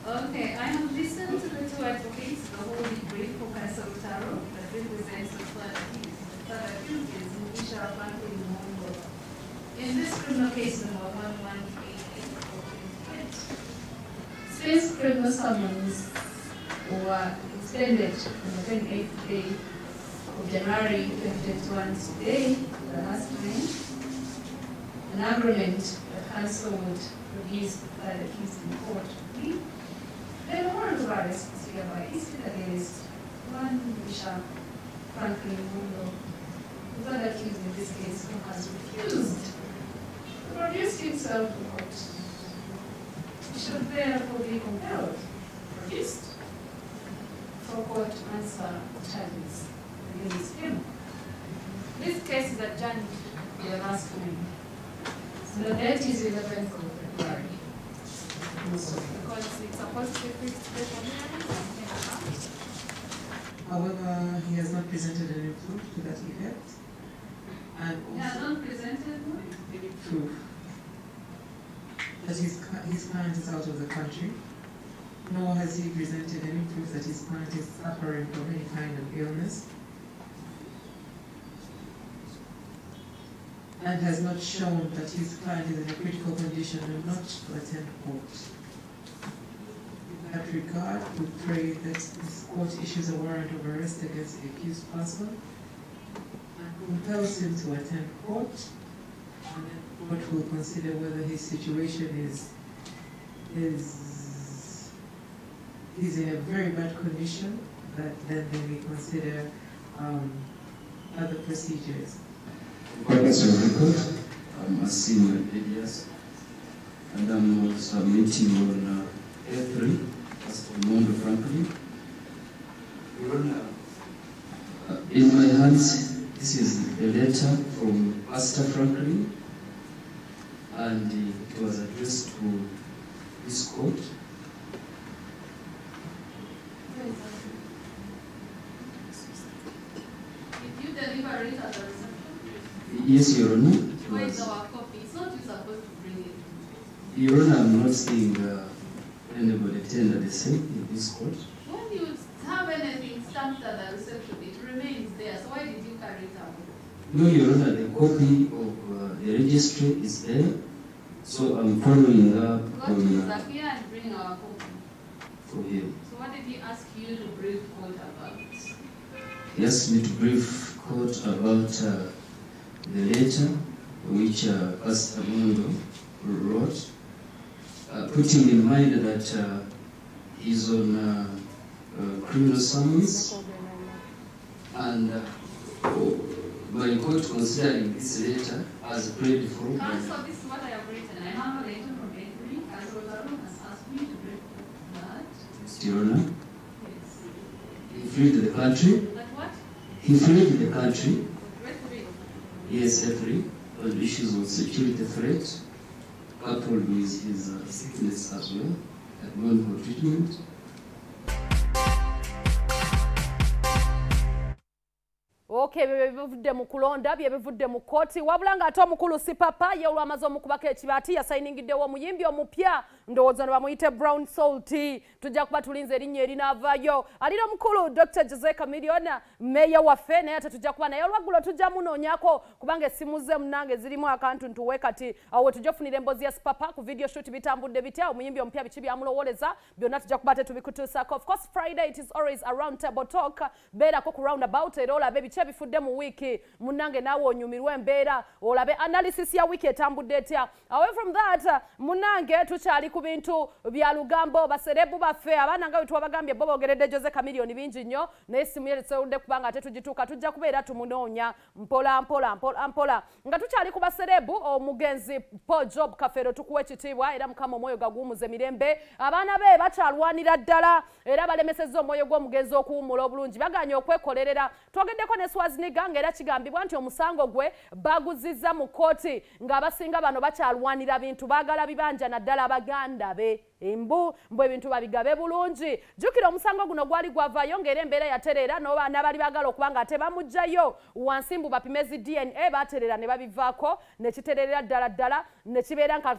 Okay, I have listened to the two advocates, the whole brief for Paasita Mondo, that represents the third accused is Paasita Mondo. In this criminal case number 1188 Spain's criminal summons were extended on the 28th day of January 2021 today, the last day. An agreement that counsel would produce the accused in court. Then a warrant of arrest is hereby issued against one Bishop Franklin Mondo, the third accused in this case, who has refused to produce himself to court. He should therefore be compelled, produced, for court to answer charges against him. This case is adjourned to the last time. So the date is 11th of February. Because it's supposed to be fixed date on hearing. However, he has not presented any proof to that effect. And he has not presented any proof that his client is out of the country, nor has he presented any proof that his client is suffering from any kind of illness, and has not shown that his client is in a critical condition and not to attend court. In that regard, we pray that this court issues a warrant of arrest against the accused person and compels him to attend court, and then the court will consider whether his situation he's in a very bad condition, that then they may consider other procedures. Purpose of record, I'm a senior ADS, and I'm submitting on A3, Paasita Mondo Franklin. In my hands, this is a letter from Paasita Franklin, and it was addressed to this court. Did you deliver it at the reception? Yes, Your Honor. Where is our copy? It's not you supposed to bring it. Your Honor, I'm not seeing anybody tender the same in this court. When you have anything stamped at the reception, it remains there. So why did you carry it out? No, Your Honor, the copy of the registry is there. So I'm following up Go to Zakia and bring our copy. For him. So what did he ask you to brief court about? He asked me to brief court about the letter which Paasita Mondo wrote, putting in mind that he's on criminal summons, and by court considering this letter as prayed for. Counsel, this is what I have written. I have a letter from April. Counsel Zaru has asked me to brief that. Your Honor? Yes. He fled the country. That what? He fled the country. Yes, every on issues of security threat, coupled with his sickness as well, and going for treatment. Okay, bivudde mu kulonda bye bivudde mu kkooti wabula ng'ate omukulu si papa ye olw'amaze omukubako ekibati yasayiningiddewo omuyimbi omupya ndowooza ne bamuyite Brown Salt. Tujja kuba tulinze erinnya erinaavaayo alira omukulu Dr. Ageesigika Million meeya waffe naye ate tujja kuba naye olwaggulo tujja munoonyako kubanga essimu ze munnange zirimu akantu ntuwe kati awo tujja kufunira emboozi ya papa ku video shoot bitambudde bitya omuyimbi omupya biki byamulowoleza byonna tujja kuba tebikutuusako. Of course Friday it is always a round table talk beerako ku roundabout era olabe biki ebifudde mu wiiki munnange naawe onyumirwe embeera olabe analysis ya wiiki etambudde etya. Away from that munnange tukyali ku bintu bya lugambo baserebu baffe abaana nga bwe twabagambye bo boogeredde Ageesigika Million bingi nnyo naye essimu ye tesewudde kubanga ate tugituuka tujja kubeera tumunoonya mpola nga tukyali ku baserebu omugenzi Paul Job Kafeero tukuwa ekitiibwa era mukama omwoyo gaguwumuze mirembe abaana be bakyalwanira ddala era balemesezza omwoyo gw'omugenzi okuwummula obulungi baganye okwekolerera twogeddeko ne waziniga ng'era kigambibwa nti omusango gwe baguzizza mu kkooti ng'abasinga bano bakyalwanira bintu baagala bibanja naddala abaganda be embu mbu ebintu babigabe bulungi. Jjukira omusango guno gwali gwavayo ng'era embeera yatereera n'abali baagala okuba nga ate bamugjayo wansi mbu bapime zi DNA batereera ne babivaako ne kitereerera ddala ne kibeera nga